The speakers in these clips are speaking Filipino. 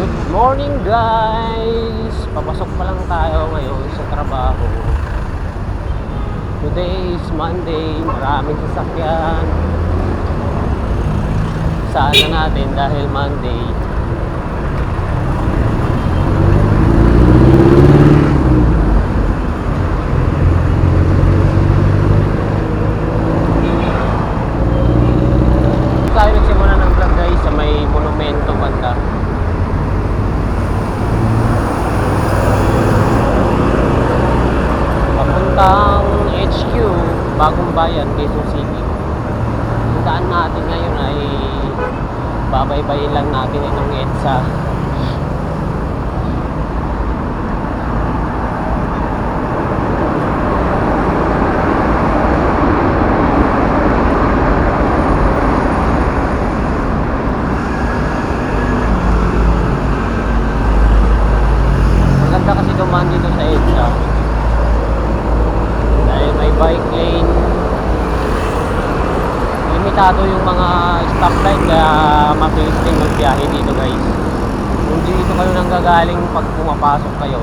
Good morning guys! Papasok pa lang tayo ngayon sa trabaho. Today is Monday, maraming sasakyan. Saan na natin dahil Monday. Tayo nagsimula ng vlog guys sa may monumento banda. Papuntang HQ, Bagong Bayan, Quezon City. Ang daan natin ngayon ay babaybayin lang natin itong EDSA. Maganda kasi dumaan dito sa EDSA dahil may bike lane. Limitado yung mga stoplight kaya mabilis din magbiyahe dito guys. Kung dito kayo nang gagaling pag pumapasok kayo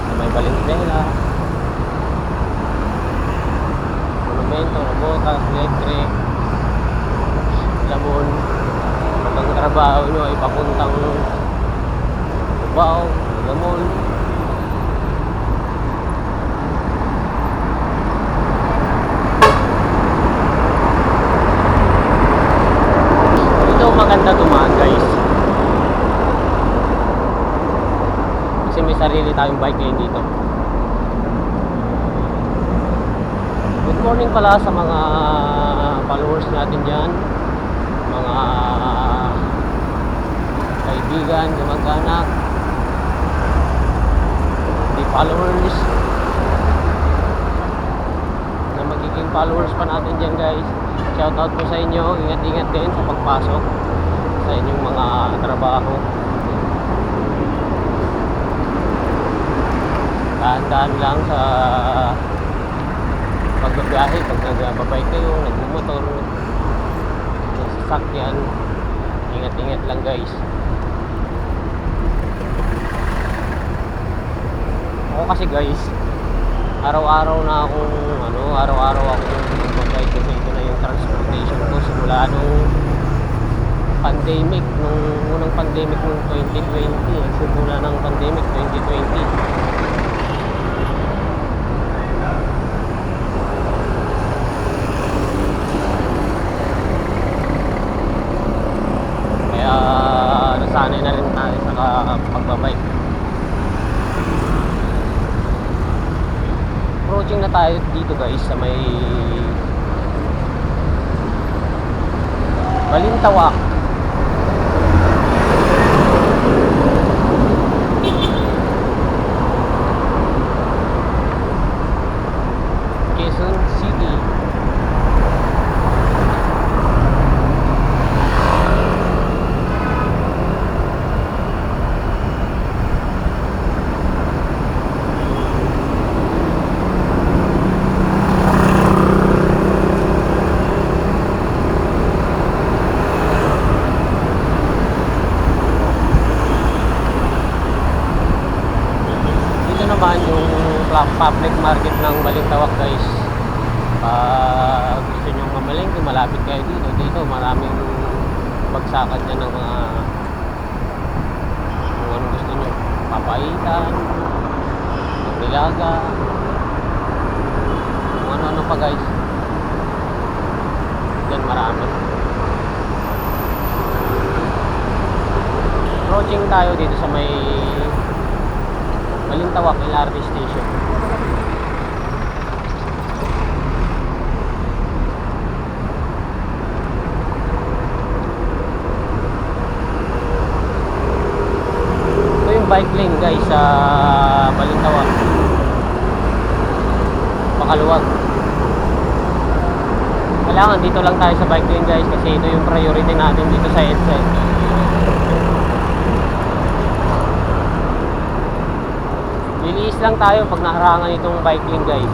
sa may Valenzuela, Monumento, Robotas, Electric, Lamon, pag ang trabaho nyo ay papuntang Cubao, Lamon, maganda dumaan guys kasi may sarili tayong bike lane dito. Good morning pala sa mga followers natin dyan, mga kaibigan, kamag-anak, di followers na magiging followers pa natin dyan guys. Shout out po sa inyo, ingat-ingat din sa pagpasok sa inyong mga trabaho. Dahan-dahan lang sa pagbabiyahe, pag nagbabike kayo, nagmumotor, nagsasakyan, ingat-ingat lang guys. Ako kasi guys, araw-araw na akong araw-araw akong magbabike kasi ito na yung transportation ko simula nung pandemic, nung unang pandemic nung 2020, simula ng pandemic 2020. Kaya nasanay na rin tayo sa pagbabike. Approaching na tayo dito guys sa may Balintawak. Quezon City. Yung public market ng Balintawak guys. Gusto nyo mamalengke, malapit kayo dito maraming bagsakan dyan ng mga kung ano gusto nyo, papaitan, nilaga, kung ano-ano pa guys. Dyan marami. Approaching tayo dito sa may Balintawak LRT Station. Ito yung bike lane guys sa Balintawak, Pakaluwag. Kailangan dito lang tayo sa bike lane guys kasi ito yung priority natin dito sa EDSA. Lilis lang tayo pag naharangan itong bike lane guys.